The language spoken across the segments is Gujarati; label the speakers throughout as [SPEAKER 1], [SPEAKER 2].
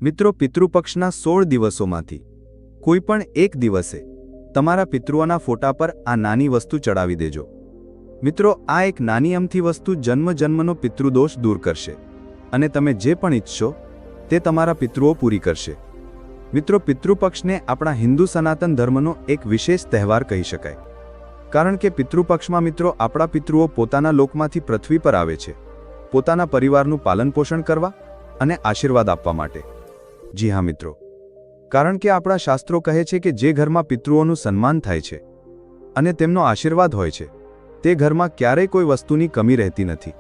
[SPEAKER 1] મિત્રો, પિતૃપક્ષના 16 દિવસોમાંથી કોઈ પણ એક દિવસે તમારા પિતૃઓના ફોટા પર આ નાની વસ્તુ ચડાવી દેજો. મિત્રો, આ એક નાની અમથી વસ્તુ જન્મનો પિતૃદોષ દૂર કરશે અને તમે જે પણ ઈચ્છશો તે તમારા પિતૃઓ પૂરી કરશે. મિત્રો, પિતૃપક્ષને આપણા હિન્દુ સનાતન ધર્મનો એક વિશેષ તહેવાર કહી શકાય, કારણ કે પિતૃપક્ષમાં મિત્રો આપણા પિતૃઓ પોતાના લોકમાંથી પૃથ્વી પર આવે છે પોતાના પરિવારનું પાલનપોષણ કરવા અને આશીર્વાદ આપવા માટે. જી હા મિત્રો, કારણ કે આપણા શાસ્ત્રો કહે છે કે જે ઘરમાં પિતૃઓનું સન્માન થાય છે અને તેમનો આશીર્વાદ હોય છે તે ઘરમાં ક્યારેય કોઈ વસ્તુની કમી રહેતી નથી.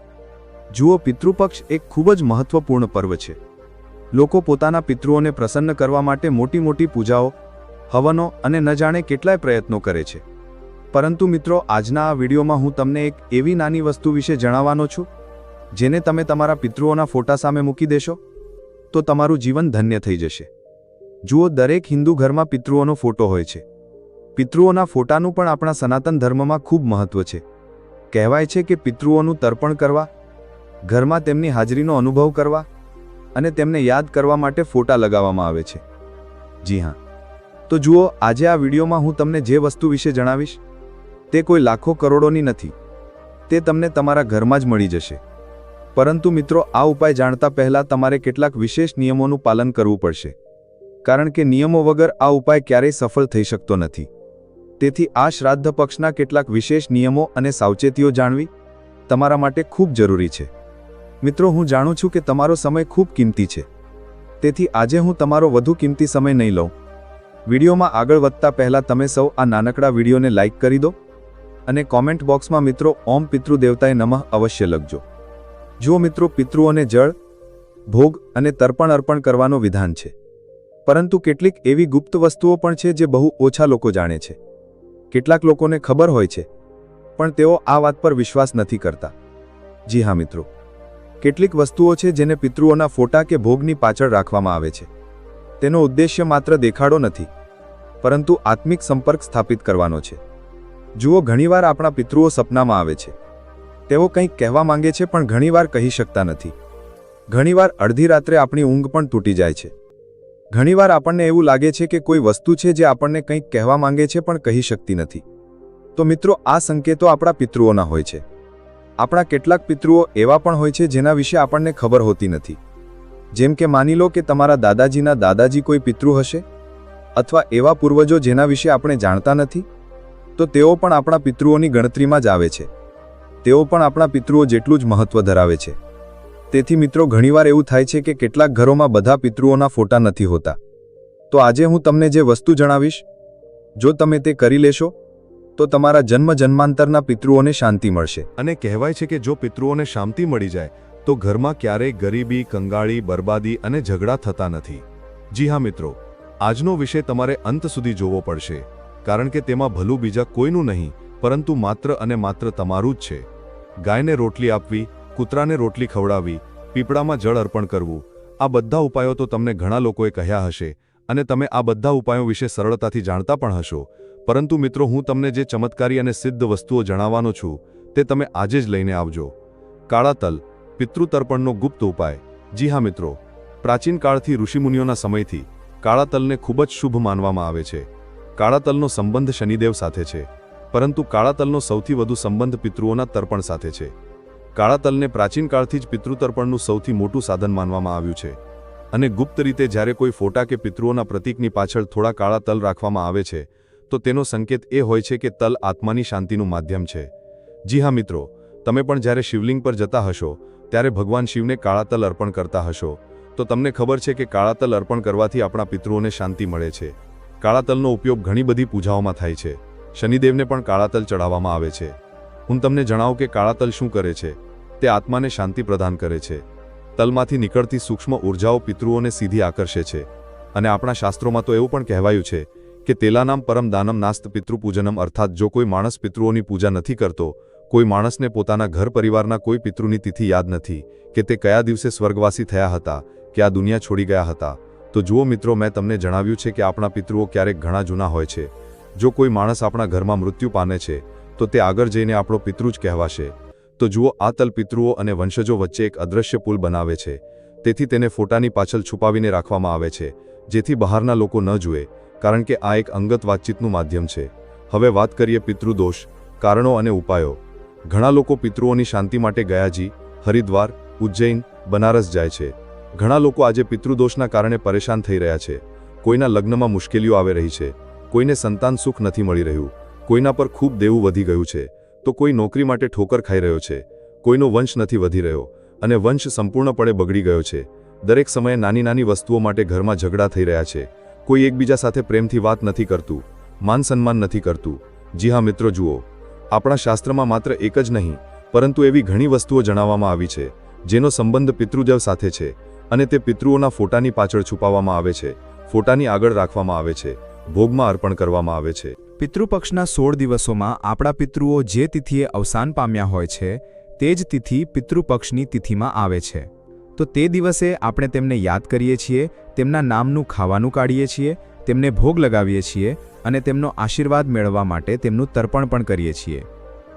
[SPEAKER 1] જુઓ, પિતૃપક્ષ એક ખૂબ જ મહત્વપૂર્ણ પર્વ છે. લોકો પોતાના પિતૃઓને પ્રસન્ન કરવા માટે મોટી મોટી પૂજાઓ, હવનો અને ન જાણે કેટલાય પ્રયત્નો કરે છે. પરંતુ મિત્રો, આજના આ વિડીયોમાં હું તમને એક એવી નાની વસ્તુ વિશે જણાવવાનો છું જેને તમે તમારા પિતૃઓના ફોટા સામે મૂકી દેશો તો તમારું જીવન ધન્ય થઈ જશે. જુઓ, દરેક હિન્દુ ઘરમાં પિતૃઓનો ફોટો હોય છે. પિતૃઓના ફોટાનું પણ આપણા સનાતન ધર્મમાં ખૂબ મહત્વ છે. કહેવાય છે કે પિતૃઓનું તર્પણ કરવા, ઘરમાં તેમની હાજરીનો અનુભવ કરવા અને તેમને યાદ કરવા માટે ફોટા લગાવવામાં આવે છે. જી હા, તો જુઓ, આજે આ વિડીયોમાં હું તમને જે વસ્તુ વિશે જણાવીશ તે કોઈ લાખો કરોડોની નથી, તે તમને તમારા ઘરમાં જ મળી જશે. પરંતુ મિત્રો, આ ઉપાય જાણતા પહેલા તમારે કેટલાક વિશેષ નિયમોનું પાલન કરવું પડશે, કારણ કે નિયમો વગર આ ઉપાય ક્યારેય સફળ થઈ શકતો નથી. તેથી આ શ્રાદ્ધ પક્ષના કેટલાક વિશેષ નિયમો અને સાવચેતીઓ જાણવી તમારા માટે ખૂબ જરૂરી છે. મિત્રો, હું જાણું છું કે તમારો સમય ખૂબ કિંમતી છે, તેથી આજે હું તમારો વધુ કિંમતી સમય નહીં લઉં. વિડીયોમાં આગળ વધતા પહેલા તમે સૌ આ નાનકડા વિડીયોને લાઇક કરી દો અને કોમેન્ટ બોક્સમાં મિત્રો ઓમ પિતૃદેવતાએ નમઃ અવશ્ય લખજો. જુઓ મિત્રો, પિતૃઓને જળ, ભોગ અને તર્પણ અર્પણ કરવાનો વિધાન છે, પરંતુ કેટલીક એવી ગુપ્ત વસ્તુઓ પણ છે જે બહુ ઓછા લોકો જાણે છે. કેટલાક લોકોને ખબર હોય છે પણ તેઓ આ વાત પર વિશ્વાસ નથી કરતા. જી હા મિત્રો, કેટલીક વસ્તુઓ છે જેને પિતૃઓના ફોટા કે ભોગની પાછળ રાખવામાં આવે છે. તેનો ઉદ્દેશ્ય માત્ર દેખાડો નથી, પરંતુ આત્મિક સંપર્ક સ્થાપિત કરવાનો છે. જુઓ, ઘણીવાર આપણા પિતૃઓ સપનામાં આવે છે. તેઓ કંઈક કહેવા માંગે છે પણ ઘણીવાર કહી શકતા નથી. ઘણીવાર અડધી રાત્રે આપણી ઊંઘ પણ તૂટી જાય છે. ઘણીવાર આપણને એવું લાગે છે કે કોઈ વસ્તુ છે જે આપણને કંઈક કહેવા માંગે છે પણ કહી શકતી નથી. તો મિત્રો, આ સંકેતો આપણા પિતૃઓના હોય છે. આપણા કેટલાક પિતૃઓ એવા પણ હોય છે જેના વિશે આપણને ખબર હોતી નથી. જેમ કે માની લો કે તમારા દાદાજીના દાદાજી કોઈ પિતૃ હશે, અથવા એવા પૂર્વજો જેના વિશે આપણે જાણતા નથી, તો તેઓ પણ આપણા પિતૃઓની ગણતરીમાં જ આવે છે. તેઓ પણ આપણા પિતૃઓ જેટલું જ મહત્વ ધરાવે છે. તેથી મિત્રો, ઘણીવાર એવું થાય છે કે કેટલાક ઘરોમાં બધા પિતૃઓના ફોટા નથી હોતા. તો આજે હું તમને જે વસ્તુ જણાવીશ, જો તમે તે કરી લેશો તો તમારા જન્માંતરના પિતૃઓને શાંતિ મળશે.
[SPEAKER 2] અને કહેવાય છે કે જો પિતૃઓને શાંતિ મળી જાય તો ઘરમાં ક્યારેય ગરીબી, કંગાળી, બરબાદી અને ઝઘડા થતા નથી. જી હા મિત્રો, આજનો વિષય તમારે અંત સુધી જોવો પડશે, કારણ કે તેમાં ભલું બીજા કોઈનું નહીં પરંતુ માત્ર અને માત્ર તમારું જ છે. ગાયને રોટલી આપવી, કૂતરાને રોટલી ખવડાવવી, પીપળામાં જળ અર્પણ કરવું, આ બધા ઉપાયો તો તમને ઘણા લોકોએ કહ્યા હશે અને તમે આ બધા ઉપાયો વિશે સરળતાથી જાણતા પણ હશો. પરંતુ મિત્રો, હું તમને જે ચમત્કારી અને સિદ્ધ વસ્તુઓ જણાવવાનો છું તે તમે આજે જ લઈને આવજો. કાળા તલ, પિતૃતર્પણનો ગુપ્ત ઉપાય. જી હા મિત્રો, પ્રાચીન કાળથી ઋષિમુનિઓના સમયથી કાળા તલને ખૂબ જ શુભ માનવામાં આવે છે. કાળા તલનો સંબંધ શનિદેવ સાથે છે, પરંતુ કાળા તલનો સૌથી વધુ સંબંધ પિતૃઓના તર્પણ સાથે છે. કાળા તલને પ્રાચીન કાળથી જ પિતૃતર્પણનું સૌથી મોટું સાધન માનવામાં આવ્યું છે. અને ગુપ્ત રીતે જ્યારે કોઈ ફોટા કે પિતૃઓના પ્રતીકની પાછળ થોડા કાળા તલ રાખવામાં આવે છે તો તેનો સંકેત એ હોય છે કે તલ આત્માની શાંતિનું માધ્યમ છે. જી હા મિત્રો, તમે પણ જ્યારે શિવલિંગ પર જતા હશો ત્યારે ભગવાન શિવને કાળા તલ અર્પણ કરતા હશો તો તમને ખબર છે કે કાળા તલ અર્પણ કરવાથી આપણા પિતૃઓને શાંતિ મળે છે. કાળા તલનો ઉપયોગ ઘણી બધી પૂજાઓમાં થાય છે. શનિદેવને પણ કાળા તલ ચડાવવામાં આવે છે. હું તમને જણાવું કે કાળા તલ શું કરે છે. તે આત્માને શાંતિ પ્રદાન કરે છે. તલમાંથી નીકળતી સૂક્ષ્મ ઉર્જાઓ પિતૃઓને સીધી આકર્ષે છે. અને આપણા શાસ્ત્રોમાં તો એવું પણ કહેવાયું છે કે તેલાનામ પરમ દાનમ નાસ્ત પિતૃપૂજનમ, અર્થાત જો કોઈ માણસ પિતૃઓની પૂજા નથી કરતો, કોઈ માણસને પોતાના ઘર પરિવારના કોઈ પિતૃની તિથિ યાદ નથી કે તે કયા દિવસે સ્વર્ગવાસી થયા હતા કે આ દુનિયા છોડી ગયા હતા, તો જુઓ મિત્રો, મેં તમને જણાવ્યું છે કે આપણા પિતૃઓ ક્યારેક ઘણા જૂના હોય છે. જો કોઈ માણસ આપણા ઘરમાં મૃત્યુ પામે છે તો તે આગળ જઈને આપણો પિતૃ જ કહેવાશે. તો જુઓ, આ તલ પિતૃઓ અને વંશજો વચ્ચે એક અદૃશ્ય પુલ બનાવે છે. તેથી તેને ફોટાની પાછળ છુપાવીને રાખવામાં આવે છે, જેથી બહારના લોકો ન જુએ, કારણ કે આ એક અંગત વાતચીતનું માધ્યમ છે. હવે વાત કરીએ પિતૃદોષ, કારણો અને ઉપાયો. ઘણા લોકો પિતૃઓની શાંતિ માટે ગયાજી, હરિદ્વાર, ઉજ્જૈન, બનારસ જાય છે. ઘણા લોકો આજે પિતૃદોષના કારણે પરેશાન થઈ રહ્યા છે. કોઈના લગ્નમાં મુશ્કેલીઓ આવી રહી છે, કોઈને સંતાન સુખ નથી મળી રહ્યું, કોઈના પર ખૂબ દેવું વધી ગયું છે, તો કોઈ નોકરી માટે ઠોકર ખાઈ રહ્યો છે, કોઈનો વંશ નથી વધી રહ્યો અને વંશ સંપૂર્ણપણે બગડી ગયો છે. દરેક સમયે નાની નાની વસ્તુઓ માટે ઘરમાં ઝઘડા થઈ રહ્યા છે. કોઈ એકબીજા સાથે પ્રેમથી વાત નથી કરતું, માન સન્માન નથી કરતું. જી હા મિત્રો, જુઓ, આપણા શાસ્ત્રમાં માત્ર એક જ નહીં, પરંતુ એવી ઘણી વસ્તુઓ જણાવવામાં આવી છે જેનો સંબંધ પિતૃદેવ સાથે છે, અને તે પિતૃઓના ફોટાની પાછળ છુપાવવામાં આવે છે, ફોટાની આગળ રાખવામાં આવે છે, ભોગમાં અર્પણ કરવામાં આવે છે.
[SPEAKER 1] પિતૃપક્ષના 16 દિવસોમાં આપણા પિતૃઓ જે તિથિએ અવસાન પામ્યા હોય છે તે જ તિથિ પિતૃપક્ષની તિથિમાં આવે છે. તો તે દિવસે આપણે તેમને યાદ કરીએ છીએ, તેમના નામનું ખાવાનું કાઢીએ છીએ, તેમને ભોગ લગાવીએ છીએ અને તેમનો આશીર્વાદ મેળવવા માટે તેમનું તર્પણ પણ કરીએ છીએ.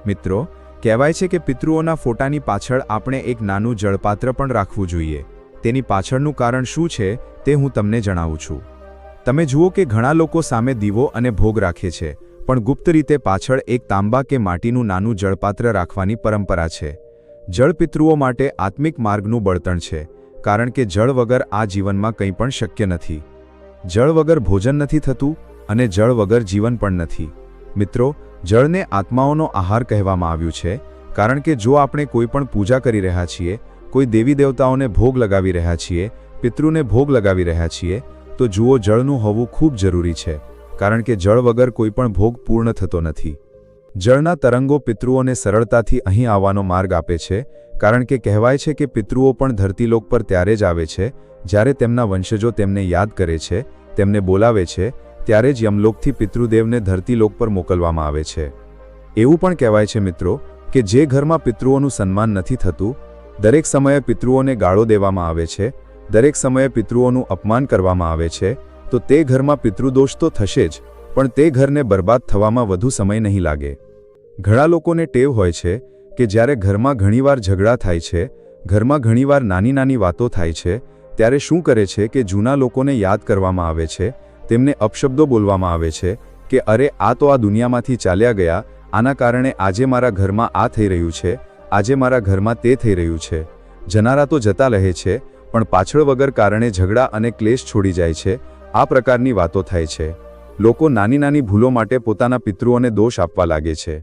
[SPEAKER 1] મિત્રો, કહેવાય છે કે પિતૃઓના ફોટાની પાછળ આપણે એક નાનું જળપાત્ર પણ રાખવું જોઈએ. તેની પાછળનું કારણ શું છે તે હું તમને જણાવું છું. તમે જુઓ કે ઘણા લોકો સામે દીવો અને ભોગ રાખે છે, પણ ગુપ્ત રીતે પાછળ એક તાંબા કે માટીનું નાનું જળપાત્ર રાખવાની પરંપરા છે. જળ પિતૃઓ માટે આત્મિક માર્ગનું બળતણ છે, કારણ કે જળ વગર આ જીવનમાં કંઈ પણ શક્ય નથી. જળ વગર ભોજન નથી થતું અને જળ વગર જીવન પણ નથી. મિત્રો, જળને આત્માઓનો આહાર કહેવામાં આવ્યું છે, કારણ કે જો આપણે કોઈ પણ પૂજા કરી રહ્યા છીએ, કોઈ દેવી દેવતાઓને ભોગ લગાવી રહ્યા છીએ, પિતૃને ભોગ લગાવી રહ્યા છીએ, તો જુઓ, જળનું હોવું ખૂબ જરૂરી છે, કારણ કે જળ વગર કોઈ પણ ભોગ પૂર્ણ થતો નથી. જળના તરંગો પિતૃઓને સરળતાથી અહીં આવવાનો માર્ગ આપે છે, કારણ કે કહેવાય છે કે પિતૃઓ પણ ધરતીલોક પર ત્યારે જ આવે છે જ્યારે તેમના વંશજો તેમને યાદ કરે છે, તેમને બોલાવે છે, ત્યારે જ યમલોકથી પિતૃદેવને ધરતીલોક પર મોકલવામાં આવે છે. એવું પણ કહેવાય છે મિત્રો કે જે ઘરમાં પિતૃઓનું સન્માન નથી થતું, દરેક સમયે પિતૃઓને ગાળો દેવામાં આવે છે, દરેક સમયે પિતૃઓનું અપમાન કરવામાં આવે છે, તો તે ઘરમાં પિતૃદોષ તો થશે જ, પણ તે ઘરને બરબાદ થવામાં વધુ સમય નહીં લાગે. ઘણા લોકોને ટેવ હોય છે કે જ્યારે ઘરમાં ઘણીવાર ઝઘડા થાય છે, ઘરમાં ઘણીવાર નાની નાની વાતો થાય છે, ત્યારે શું કરે છે કે જૂના લોકોને યાદ કરવામાં આવે છે, તેમને અપશબ્દો બોલવામાં આવે છે કે અરે, આ તો આ દુનિયામાંથી ચાલ્યા ગયા, આના કારણે આજે મારા ઘરમાં આ થઈ રહ્યું છે, આજે મારા ઘરમાં તે થઈ રહ્યું છે. જનારા તો જતા રહે છે, પણ પાછળ વગર કારણે ઝઘડા અને ક્લેશ છોડી જાય છે. આ પ્રકારની વાતો થાય છે. લોકો નાની નાની ભૂલો માટે પોતાના પિતૃઓને દોષ આપવા લાગે છે,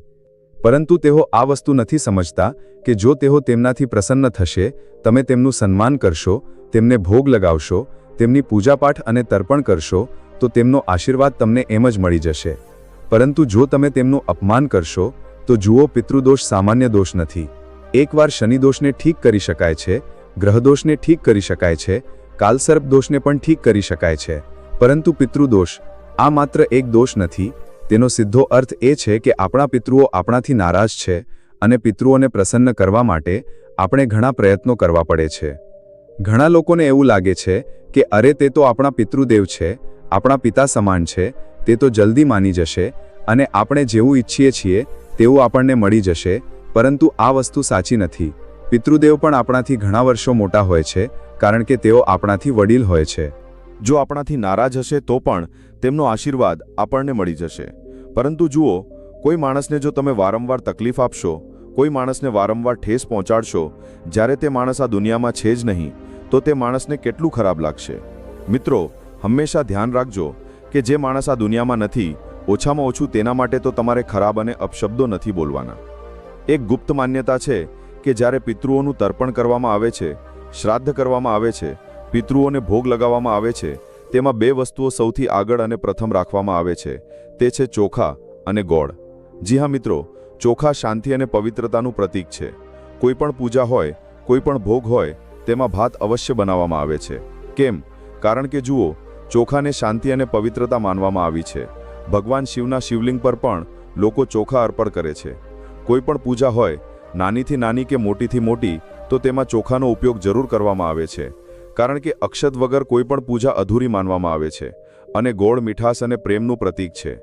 [SPEAKER 1] પરંતુ તેઓ આ વસ્તુ નથી સમજતા કે જો તેઓ તેમનાથી પ્રસન્ન થશે, તમે તેમનું સન્માન કરશો, તેમને ભોગ લગાવશો, તેમની પૂજાપાઠ અને તર્પણ કરશો, તો તેમનો આશીર્વાદ તમને એમ જ મળી જશે. પરંતુ જો તમે તેમનું અપમાન કરશો, તો જુઓ, પિતૃદોષ સામાન્ય દોષ નથી. એકવાર શનિદોષને ઠીક કરી શકાય છે, ગ્રહદોષને ઠીક કરી શકાય છે, કાલસર્પ દોષને પણ ઠીક કરી શકાય છે, પરંતુ પિતૃદોષ આ માત્ર એક દોષ નથી. તેનો સીધો અર્થ એ છે કે આપણા પિતૃઓ આપણાથી નારાજ છે અને પિતૃઓને પ્રસન્ન કરવા માટે આપણે ઘણા પ્રયત્નો કરવા પડે છે. ઘણા લોકોને એવું લાગે છે કે અરે, તે તો આપણા પિતૃદેવ છે, આપણા પિતા સમાન છે, તે તો જલ્દી માની જશે અને આપણે જેવું ઈચ્છીએ છીએ તેવું આપણને મળી જશે, પરંતુ આ વસ્તુ સાચી નથી. પિતૃદેવ પણ આપણાથી ઘણા વર્ષો મોટા હોય છે, કારણ કે તેઓ આપણાથી વડીલ હોય છે.
[SPEAKER 2] જો આપણાથી નારાજ હશે તો પણ તેમનો આશીર્વાદ આપણને મળી જશે. પરંતુ જુઓ, કોઈ માણસને જો તમે વારંવાર તકલીફ આપશો, કોઈ માણસને વારંવાર ઠેસ પહોંચાડશો, જ્યારે તે માણસ આ દુનિયામાં છે જ નહીં, તો તે માણસને કેટલું ખરાબ લાગશે. મિત્રો, હંમેશા ધ્યાન રાખજો કે જે માણસ આ દુનિયામાં નથી, ઓછામાં ઓછું તેના માટે તો તમારે ખરાબ અને અપશબ્દો નથી બોલવાના. એક ગુપ્ત માન્યતા છે કે જ્યારે પિતૃઓનું તર્પણ કરવામાં આવે છે, શ્રાદ્ધ કરવામાં આવે છે, પિતૃઓને ભોગ લગાવવામાં આવે છે, તેમાં બે વસ્તુઓ સૌથી આગળ અને પ્રથમ રાખવામાં આવે છે. તે છે ચોખા અને ગોળ. જી હા મિત્રો, ચોખા શાંતિ અને પવિત્રતાનું પ્રતીક છે. કોઈ પણ પૂજા હોય, કોઈ પણ ભોગ હોય, તેમાં ભાત અવશ્ય બનાવવામાં આવે છે. કેમ? કારણ કે જુઓ, ચોખાને શાંતિ અને પવિત્રતા માનવામાં આવી છે. ભગવાન શિવના શિવલિંગ પર પણ લોકો ચોખા અર્પણ કરે છે. કોઈ પણ પૂજા હોય, નાનીથી નાની કે મોટીથી મોટી, તો તેમાં ચોખાનો ઉપયોગ જરૂર કરવામાં આવે છે, કારણ કે અક્ષત વગર કોઈ પણ પૂજા અધૂરી માનવામાં આવે છે. અને ગોળ મીઠાશ અને પ્રેમનું પ્રતીક છે.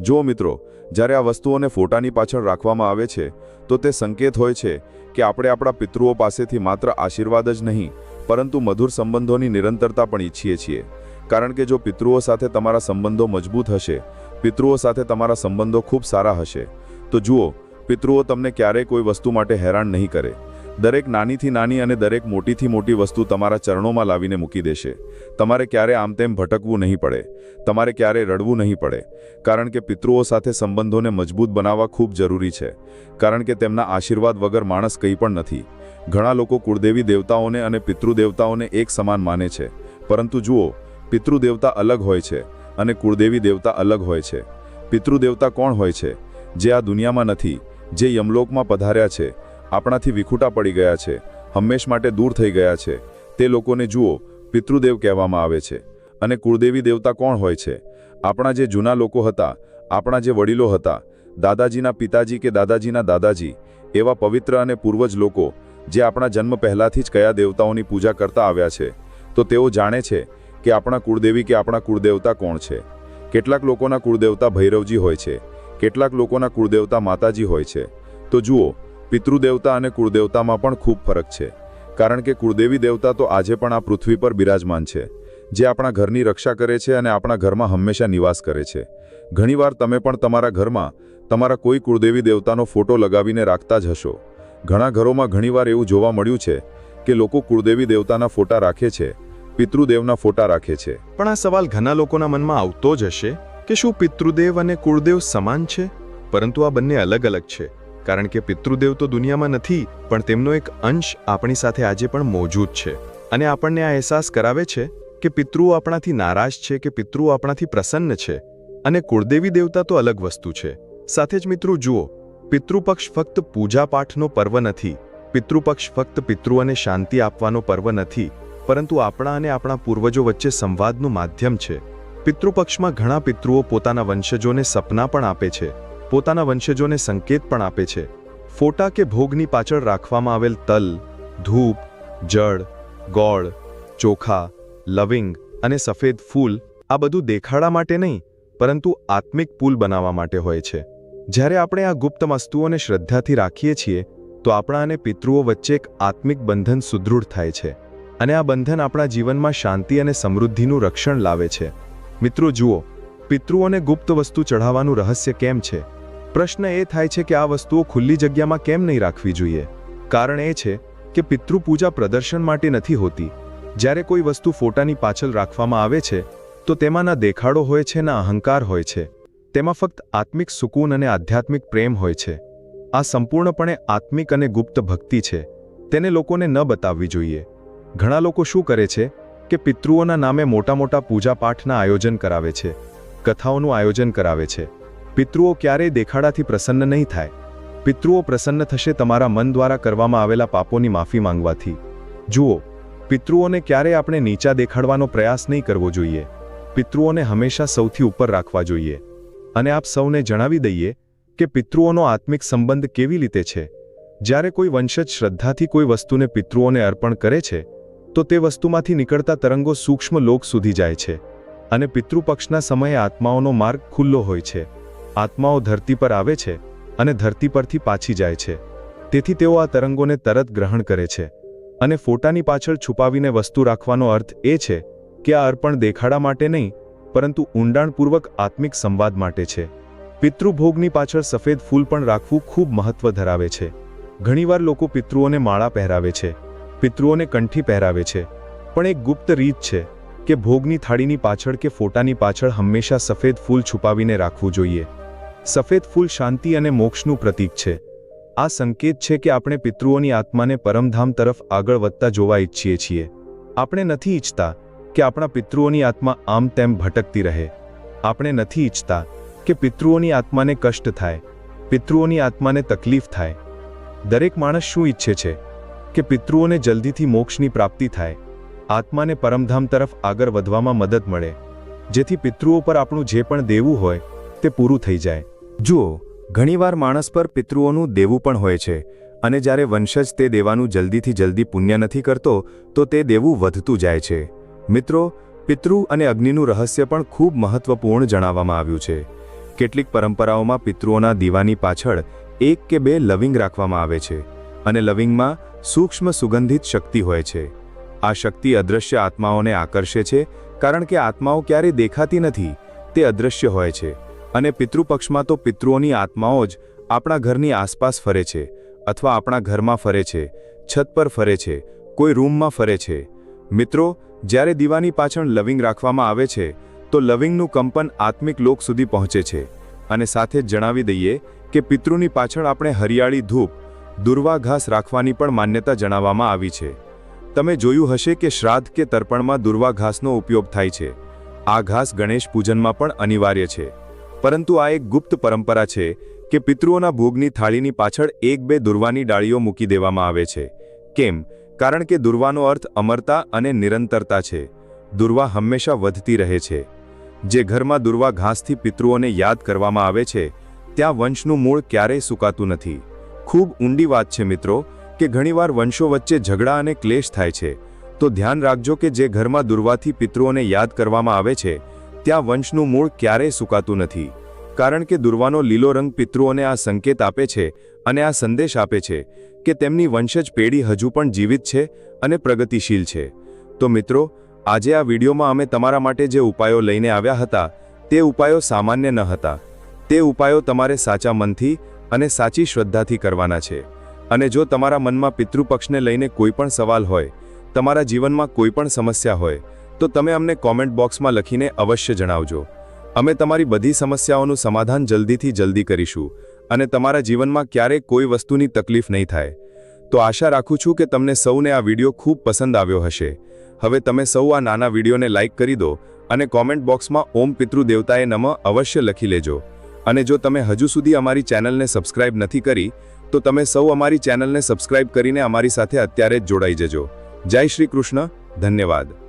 [SPEAKER 2] જો મિત્રો, જ્યારે આ વસ્તુઓને ફોટાની પાછળ રાખવામાં આવે છે, તો તે સંકેત હોય છે કે આપણે આપણા પિતૃઓ પાસેથી માત્ર આશીર્વાદ જ નહીં,
[SPEAKER 3] પરંતુ મધુર સંબંધોની નિરંતરતા પણ ઈચ્છીએ છીએ, કારણ કે જો પિતૃઓ સાથે તમારા સંબંધો મજબૂત હશે, પિતૃઓ સાથે તમારા સંબંધો ખૂબ સારા હશે, તો જુઓ, પિતૃઓ તમને ક્યારેય કોઈ વસ્તુ માટે હેરાન નહીં કરે. દરેક નાનીથી નાની અને દરેક મોટીથી મોટી વસ્તુ તમારા ચરણોમાં લાવીને મૂકી દેશે. તમારે ક્યારે આમ તેમ ભટકવું નહીં પડે, તમારે ક્યારે રડવું નહીં પડે, કારણ કે પિતૃઓ સાથે સંબંધોને મજબૂત બનાવવા ખૂબ જરૂરી છે, કારણ કે તેમના આશીર્વાદ વગર માણસ કંઈ પણ નથી. ઘણા લોકો કુળદેવી દેવતાઓને અને પિતૃદેવતાઓને એક સમાન માને છે, પરંતુ જુઓ, પિતૃદેવતા અલગ હોય છે અને કુળદેવી દેવતા અલગ હોય છે. પિતૃદેવતા કોણ હોય છે? જે આ દુનિયામાં નથી, જે યમલોકમાં પધાર્યા છે, આપણાથી વિખૂટા પડી ગયા છે, હંમેશ માટે દૂર થઈ ગયા છે, તે લોકોને જુઓ, પિતૃદેવ કહેવામાં આવે છે. અને કુળદેવી દેવતા કોણ હોય છે? આપણા જે જૂના લોકો હતા, આપણા જે વડીલો હતા, દાદાજીના પિતાજી કે દાદાજીના દાદાજી, એવા પવિત્ર અને પૂર્વજ લોકો જે આપણા જન્મ પહેલાથી જ કયા દેવતાઓની પૂજા કરતા આવ્યા છે, તો તેઓ જાણે છે કે આપણા કુળદેવી કે આપણા કુળદેવતા કોણ છે. કેટલાક લોકોના કુળદેવતા ભૈરવજી હોય છે, કેટલાક લોકોના કુળદેવતા માતાજી હોય છે. તો જુઓ, પિતૃદેવતા અને કુળદેવતામાં પણ ખૂબ ફરક છે, કારણ કે કુળદેવી દેવતા તો આજે પણ આ પૃથ્વી પર બિરાજમાન છે, જે આપણા ઘરની રક્ષા કરે છે અને આપણા ઘરમાં હંમેશા નિવાસ કરે છે. ઘણીવાર તમે પણ તમારા ઘરમાં તમારા કોઈ કુળદેવી દેવતાનો ફોટો લગાવીને રાખતા જ હશો. ઘણા ઘરોમાં ઘણીવાર એવું જોવા મળ્યું છે કે લોકો કુળદેવી દેવતાના ફોટા રાખે છે, પિતૃદેવના ફોટા રાખે છે.
[SPEAKER 4] પણ આ સવાલ ઘણા લોકોના મનમાં આવતો જ હશે કે શું પિતૃદેવ અને કુળદેવ સમાન છે? પરંતુ આ બંને અલગ અલગ છે, કારણ કે પિતૃદેવ તો દુનિયામાં નથી, પણ તેમનો એક અંશ આપણી સાથે આજે પણ મોજૂદ છે. અને આપણને આ અહેસાસ કરાવે છે કે પિતૃઓ આપણાથી નારાજ છે કે પિતૃઓ આપણાથી પ્રસન્ન છે. અને કુળદેવી દેવતા તો અલગ વસ્તુ છે. સાથે જ મિત્રો જુઓ, પિતૃપક્ષ ફક્ત પૂજાપાઠનો પર્વ નથી, પિતૃપક્ષ ફક્ત પિતૃઓને શાંતિ આપવાનો પર્વ નથી, પરંતુ આપણા અને આપણા પૂર્વજો વચ્ચે સંવાદનું માધ્યમ છે. પિતૃપક્ષમાં ઘણા પિતૃઓ પોતાના વંશજોને સપના પણ આપે છે, પોતાના વંશજોને સંકેત પણ આપે છે. ફોટા કે ભોગની પાછળ રાખવામાં આવેલ તલ, ધૂપ, જળ, ગોળ, ચોખા, લવિંગ અને સફેદ ફૂલ, આ બધું દેખાડા માટે નહીં, પરંતુ આત્મિક પુલ બનાવવા માટે હોય છે. જ્યારે આપણે આ ગુપ્ત વસ્તુઓને શ્રદ્ધાથી રાખીએ છીએ, તો આપણા અને પિતૃઓ વચ્ચે એક આત્મિક બંધન સુદૃઢ થાય છે, અને આ બંધન આપણા જીવનમાં શાંતિ અને સમૃદ્ધિનું રક્ષણ લાવે છે. મિત્રો જુઓ, પિતૃઓને ગુપ્ત વસ્તુ ચઢાવવાનું રહસ્ય કેમ છે? પ્રશ્ન એ થાય છે કે આ વસ્તુઓ ખુલ્લી જગ્યામાં કેમ નહીં રાખવી જોઈએ? કારણ એ છે કે પિતૃપૂજા પ્રદર્શન માટે નથી હોતી. જ્યારે કોઈ વસ્તુ ફોટાની પાછળ રાખવામાં આવે છે, તો તેમાં ના દેખાડો હોય છે, ના અહંકાર હોય છે. તેમાં ફક્ત આત્મિક સુકૂન અને આધ્યાત્મિક પ્રેમ હોય છે. આ સંપૂર્ણપણે આત્મિક અને ગુપ્ત ભક્તિ છે. તેને લોકોને ન બતાવવી જોઈએ. ઘણા લોકો શું કરે છે કે પિતૃઓના નામે મોટા મોટા પૂજાપાઠના આયોજન કરાવે છે, કથાઓનું આયોજન કરાવે છે. પિતૃઓ ક્યારેય દેખાડાથી પ્રસન્ન નહીં થાય. પિતૃઓ પ્રસન્ન થશે તમારા મન દ્વારા કરવામાં આવેલા પાપોની માફી માંગવાથી. જુઓ, પિતૃઓને ક્યારેય આપણે નીચા દેખાડવાનો પ્રયાસ નહીં કરવો જોઈએ. પિતૃઓને હંમેશા સૌથી ઉપર રાખવા જોઈએ. અને આપ સૌને જણાવી દઈએ કે પિતૃઓનો આત્મિક સંબંધ કેવી રીતે છે. જ્યારે કોઈ વંશજ શ્રદ્ધાથી કોઈ વસ્તુને પિતૃઓને અર્પણ કરે છે, તો તે વસ્તુમાંથી નીકળતા તરંગો સૂક્ષ્મ લોક સુધી જાય છે, અને પિતૃપક્ષના સમયે આત્માઓનો માર્ગ ખુલ્લો હોય છે. આત્માઓ ધરતી પર આવે છે અને ધરતી પરથી પાછી જાય છે. તેથી તેઓ આ તરંગોને તરત ગ્રહણ કરે છે. અને ફોટાની પાછળ છુપાવીને વસ્તુ રાખવાનો અર્થ એ છે કે આ અર્પણ દેખાડા માટે નહીં, પરંતુ ઊંડાણપૂર્વક આત્મિક સંવાદ માટે છે. પિતૃભોગની પાછળ સફેદ ફૂલ પણ રાખવું ખૂબ મહત્વ ધરાવે છે. ઘણીવાર લોકો પિતૃઓને માળા પહેરાવે છે, પિતૃઓને કંઠી પહેરાવે છે, પણ એક ગુપ્ત રીત છે કે ભોગની થાળીની પાછળ કે ફોટાની પાછળ હંમેશા સફેદ ફૂલ છુપાવીને રાખવું જોઈએ. સફેદ ફૂલ શાંતિ અને મોક્ષનું પ્રતીક છે. આ સંકેત છે કે આપણે પિતૃઓની આત્માને પરમધામ તરફ આગળ વધતા જોવા ઈચ્છીએ છીએ. આપણે નથી ઈચ્છતા કે આપણા પિતૃઓની આત્મા આમ તેમ ભટકતી રહે. આપણે નથી ઈચ્છતા કે પિતૃઓની આત્માને કષ્ટ થાય, પિતૃઓની આત્માને તકલીફ થાય. દરેક માણસ શું ઈચ્છે છે કે પિતૃઓને જલ્દીથી મોક્ષની પ્રાપ્તિ થાય, આત્માને પરમધામ તરફ આગળ વધવામાં મદદ મળે, જેથી પિતૃઓ પર આપણું જે પણ દેવું હોય તે પૂરું થઈ જાય.
[SPEAKER 1] જુઓ, ઘણીવાર માણસ પર પિતૃઓનું દેવું પણ હોય છે, અને જ્યારે વંશજ તે દેવાનું જલ્દીથી જલ્દી પુણ્ય નથી કરતો, તો તે દેવું વધતું જાય છે. મિત્રો, પિતૃ અને અગ્નિનું રહસ્ય પણ ખૂબ મહત્વપૂર્ણ જણાવવામાં આવ્યું છે. કેટલીક પરંપરાઓમાં પિતૃઓના દીવાની પાછળ 1 કે 2 લવિંગ રાખવામાં આવે છે, અને લવિંગમાં સૂક્ષ્મ સુગંધિત શક્તિ હોય છે.
[SPEAKER 3] આ શક્તિ અદૃશ્ય આત્માઓને આકર્ષે છે, કારણ કે આત્માઓ ક્યારેય દેખાતી નથી, તે અદૃશ્ય હોય છે. અને પિતૃપક્ષમાં તો પિતૃઓની આત્માઓ જ આપણા ઘરની આસપાસ ફરે છે, અથવા આપણા ઘરમાં ફરે છે, છત પર ફરે છે, કોઈ રૂમમાં ફરે છે. મિત્રો, જ્યારે દીવાની પાછળ લવિંગ રાખવામાં આવે છે તો લવિંગનું કંપન આત્મિક લોક સુધી પહોંચે છે. અને સાથે જ જણાવી દઈએ કે પિતૃની પાછળ આપણે હરિયાળી ધૂપ, દુર્વા ઘાસ રાખવાની પણ માન્યતા જણાવવામાં આવી છે. તમે જોયું હશે કે શ્રાદ્ધ કે તર્પણમાં દુર્વા ઘાસનો ઉપયોગ થાય છે. આ ઘાસ ગણેશ પૂજનમાં પણ અનિવાર્ય છે. પરંતુ આ એક ગુપ્ત પરંપરા છે કે પિતૃઓના ભોગની થાળીની પાછળ 1-2 દુર્વાની ડાળીઓ મૂકી દેવામાં આવે છે. કેમ? કારણ કે દુર્વાનો અર્થ અમરતા અને નિરંતરતા છે. દુર્વા હંમેશા વધતી રહે છે. જે ઘરમાં દુર્વા ઘાસથી પિતૃઓને યાદ કરવામાં આવે છે ત્યાં વંશનું મૂળ ક્યારેય સુકાતું નથી. ખૂબ ઊંડી વાત છે મિત્રો, કે ઘણીવાર વંશો વચ્ચે ઝઘડા અને ક્લેશ થાય છે. તો ધ્યાન રાખજો કે જે ઘરમાં દુર્વાથી પિતૃઓને યાદ કરવામાં આવે છે ત્યાં વંશનું મૂળ ક્યારેય સુકાતું નથી. કારણ કે દુર્વાનો લીલો રંગ પિતૃઓને આ સંકેત આપે છે અને આ સંદેશ આપે છે કે તેમની વંશજ પેઢી હજુ પણ જીવિત છે અને પ્રગતિશીલ છે. તો મિત્રો, આજે આ વિડીયોમાં અમે તમારા માટે જે ઉપાયો લઈને આવ્યા હતા તે ઉપાયો સામાન્ય ન હતા. તે ઉપાયો તમારે સાચા મનથી અને સાચી શ્રદ્ધાથી કરવાના છે. અને જો તમારા મનમાં પિતૃપક્ષને લઈને કોઈ પણ સવાલ હોય, તમારા જીવનમાં કોઈ પણ સમસ્યા હોય, તો તમે અમને કોમેન્ટ બોક્સમાં લખીને અવશ્ય જણાવજો. અમે તમારી બધી સમસ્યાઓનું સમાધાન જલ્દીથી જલ્દી કરીશું અને તમારા જીવનમાં ક્યારેય કોઈ વસ્તુની તકલીફ નહીં થાય. તો આશા રાખું છું કે તમને સૌને આ વિડીયો ખૂબ પસંદ આવ્યો હશે. હવે તમે સૌ આ નાના વિડીયોને લાઇક કરી દો અને કોમેન્ટ બોક્સમાં ઓમ પિતૃદેવતાએ નમઃ અવશ્ય લખી લેજો. અને જો તમે હજુ સુધી અમારી ચેનલને સબસ્ક્રાઇબ નથી કરી તો તમે સૌ અમારી ચેનલને સબસ્ક્રાઇબ કરીને અમારી સાથે અત્યારે જ જોડાઈ જજો. જય શ્રી કૃષ્ણ. ધન્યવાદ.